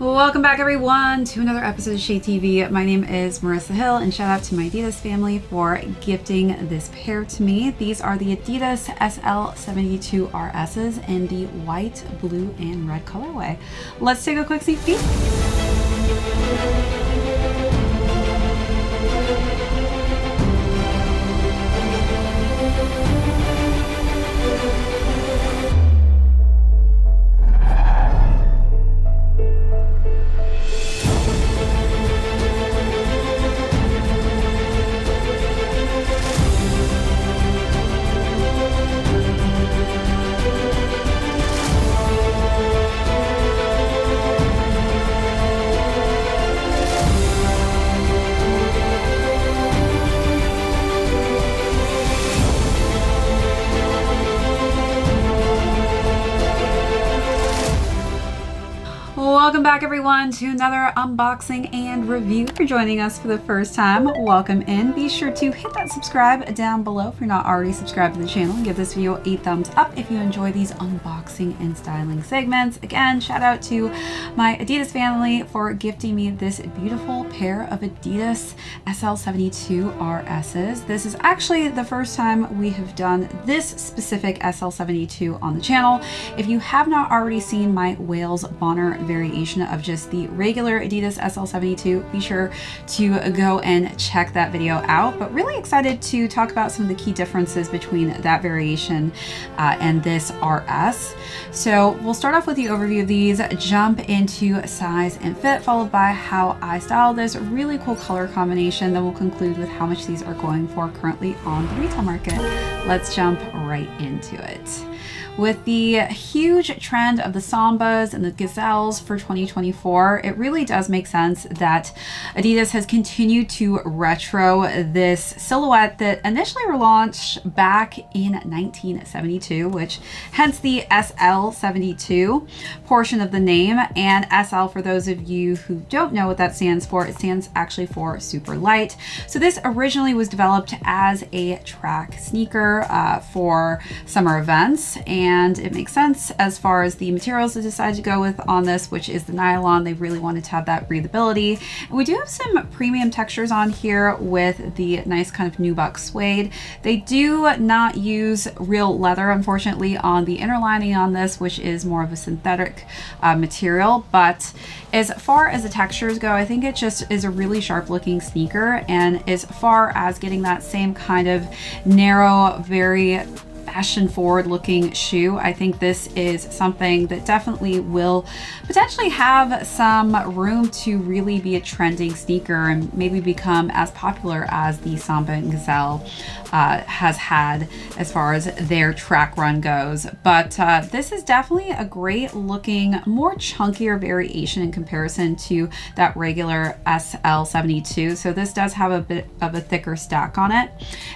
Welcome back everyone to another episode of ShadeTV. My name is Marissa Hill and shout out to my Adidas family for gifting this pair to me. These are the Adidas SL72 RSs in the white, blue, and red colorway. Let's take a quick sneak peek. Welcome back everyone to another unboxing and review. If you're joining us for the first time, welcome in. Be sure to hit that subscribe down below if you're not already subscribed to the channel. Give this video a thumbs up if you enjoy these unboxing and styling segments. Again, shout out to my Adidas family for gifting me this beautiful pair of Adidas SL72 RSs. This is actually the first time we have done this specific SL72 on the channel. If you have not already seen my Wales Bonner variation of just the regular Adidas SL72, be sure to go and check that video out. But really excited to talk about some of the key differences between that variation and this RS. So we'll start off with the overview of these, jump into size and fit, followed by how I style this really cool color combination. Then we'll conclude with how much these are going for currently on the retail market. Let's jump right into it. With the huge trend of the Sambas and the Gazelles for 2024, it really does make sense that Adidas has continued to retro this silhouette that initially relaunched back in 1972, which hence the SL72 portion of the name. And SL, for those of you who don't know what that stands for, it stands actually for super light. So this originally was developed as a track sneaker for summer events, and it makes sense as far as the materials they decided to go with on this, which is the nylon. They really wanted to have that breathability. And we do have some premium textures on here with the nice kind of nubuck suede. They do not use real leather, unfortunately, on the inner lining on this, which is more of a synthetic material. But as far as the textures go, I think it just is a really sharp looking sneaker. And as far as getting that same kind of narrow, very fashion forward looking shoe, I think this is something that definitely will potentially have some room to really be a trending sneaker and maybe become as popular as the Samba and Gazelle has had as far as their track run goes. But this is definitely a great looking, more chunkier variation in comparison to that regular SL72. So this does have a bit of a thicker stack on it.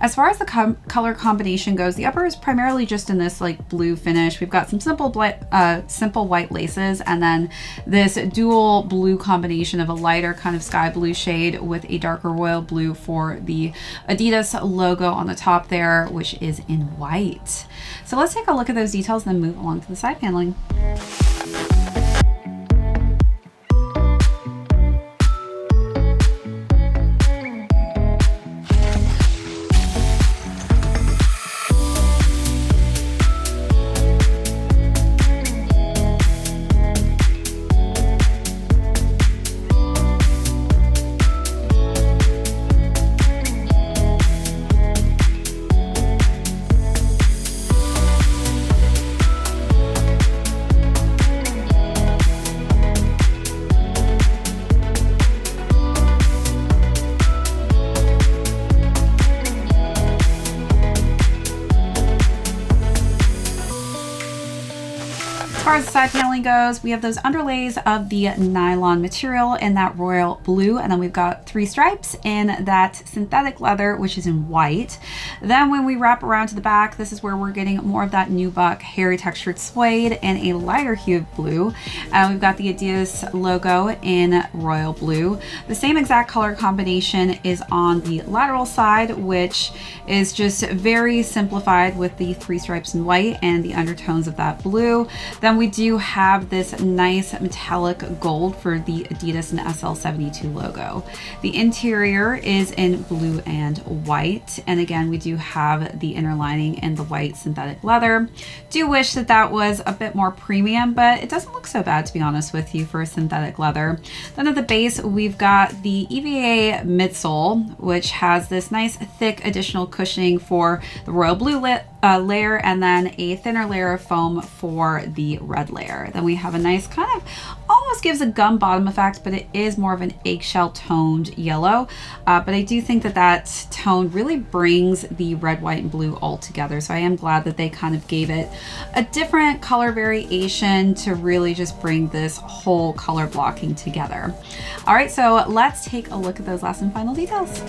As far as the color combination goes, the upper is primarily just in this like blue finish. We've got some simple white laces, and then this dual blue combination of a lighter kind of sky blue shade with a darker royal blue for the Adidas logo on the top there, which is in white. So let's take a look at those details and then move along to the side paneling. As far as the side paneling goes, we have those underlays of the nylon material in that royal blue, and then we've got 3 stripes in that synthetic leather, which is in white. Then when we wrap around to the back, this is where we're getting more of that nubuck hairy textured suede and a lighter hue of blue. We've got the Adidas logo in royal blue. The same exact color combination is on the lateral side, which is just very simplified with the 3 stripes in white and the undertones of that blue. Then we do have this nice metallic gold for the Adidas and SL72 logo. The interior is in blue and white. And again, we do have the inner lining in the white synthetic leather. Do wish that that was a bit more premium, but it doesn't look so bad, to be honest with you, for a synthetic leather. Then at the base, we've got the EVA midsole, which has this nice thick additional cushioning for the royal blue layer, and then a thinner layer of foam for the red layer. Then we have a nice kind of almost gives a gum bottom effect, but it is more of an eggshell toned yellow. But I do think that that tone really brings the red, white, and blue all together. So I am glad that they kind of gave it a different color variation to really just bring this whole color blocking together. All right, so let's take a look at those last and final details.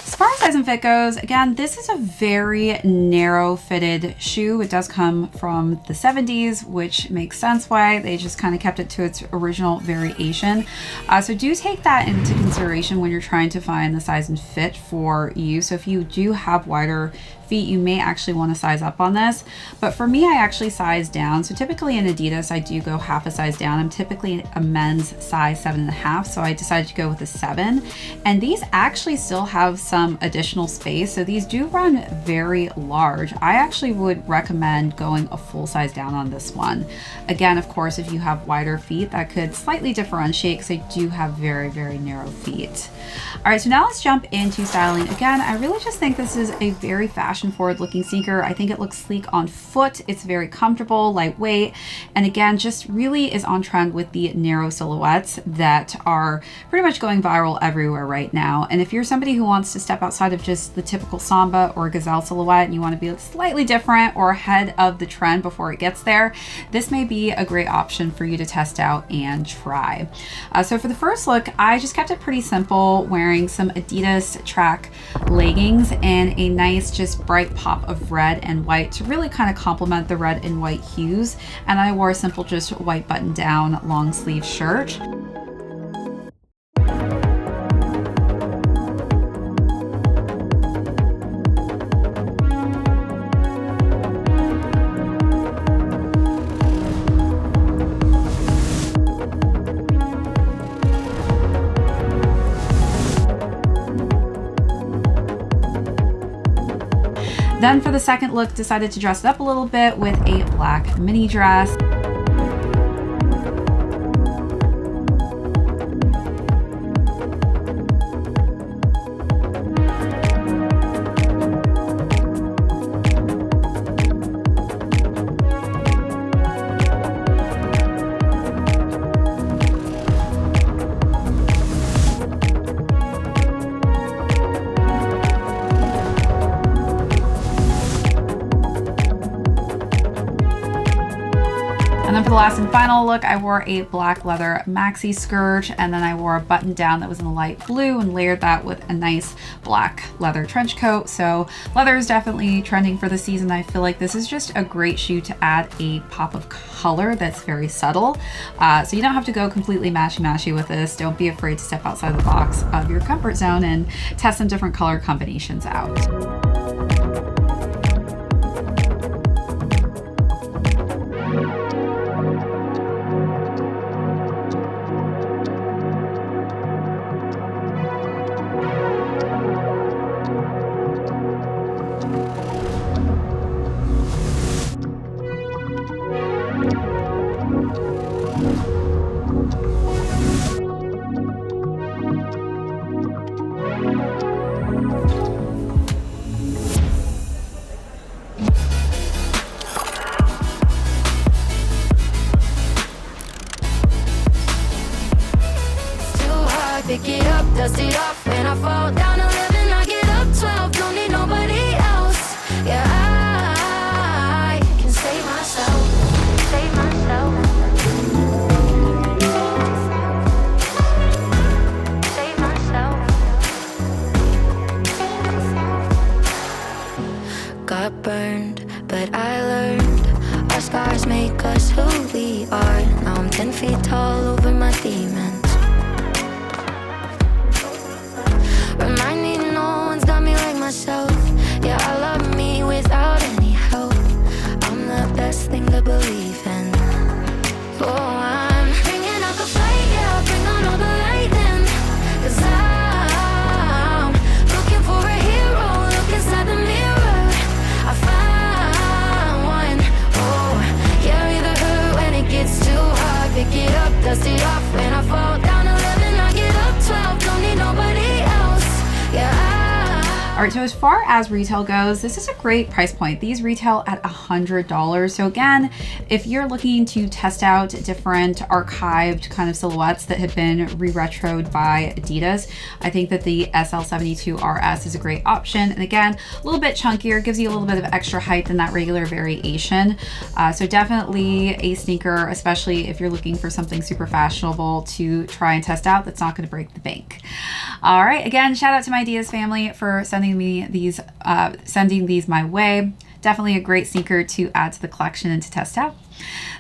As far as size and fit goes, again, this is a very narrow fitted shoe. It does come from the 70s, which makes sense why they just kind of kept it to its original variation. So do take that into consideration when you're trying to find the size and fit for you. So if you do have wider feet, you may actually want to size up on this. But for me, I actually size down. So typically in Adidas, I do go half a size down. I'm typically a men's size 7.5. So I decided to go with a 7. And these actually still have some additional space. So these do run very large. I actually would recommend going a full size down on this one. Again, of course, if you have wider feet, that could slightly differentiate because I do have very, very narrow feet. All right, so now let's jump into styling. Again, I really just think this is a very fashion-forward looking sneaker. I think it looks sleek on foot. It's very comfortable, lightweight, and again, just really is on trend with the narrow silhouettes that are pretty much going viral everywhere right now. And if you're somebody who wants to step outside of just the typical Samba or Gazelle silhouette and you want to be slightly different or ahead of the trend before it gets there, this may be a great option for you to test out and try. So for the first look, I just kept it pretty simple, wearing some Adidas track leggings and a nice just bright pop of red and white to really kind of complement the red and white hues. And I wore a simple just white button down long sleeve shirt. Then for the second look, decided to dress it up a little bit with a black mini dress. And then for the last and final look, I wore a black leather maxi skirt, and then I wore a button down that was in a light blue and layered that with a nice black leather trench coat. So leather is definitely trending for the season. I feel like this is just a great shoe to add a pop of color that's very subtle. So you don't have to go completely mashy-mashy with this. Don't be afraid to step outside the box of your comfort zone and test some different color combinations out. pick it up, dust it off. When I fall down 11, I get up 12. Don't need nobody else. Yeah, I can save myself. Save myself. Save myself. Got burned, but I learned. Our scars make us who we are. Now I'm 10 feet tall over my demons. Reminding no one's got me like myself. Yeah, I love me without any help. I'm the best thing to believe in. Oh, I'm bringing up a fight, yeah, bring on all the light then. 'Cause I'm looking for a hero, look inside the mirror. I found one. Oh, carry the hurt when it gets too hard. Pick it up, dust it off. When I fall down 11, I get up 12. Don't need nobody else. Yeah. All right, so as far as retail goes, this is a great price point. These retail at $100. So again, if you're looking to test out different archived kind of silhouettes that have been re-retroed by Adidas, I think that the SL72 RS is a great option. And again, a little bit chunkier, gives you a little bit of extra height than that regular variation. So definitely a sneaker, especially if you're looking for something super fashionable to try and test out that's not going to break the bank. All right, again, shout out to my Adidas family for sending these my way. Definitely a great sneaker to add to the collection and to test out.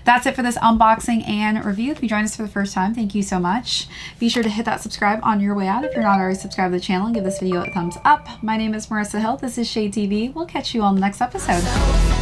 That's it for this unboxing and review. If you joined us for the first time, thank you so much. Be sure to hit that subscribe on your way out. If you're not already subscribed to the channel, give this video a thumbs up. My name is Marissa Hill. This is Shade TV. We'll catch you on the next episode.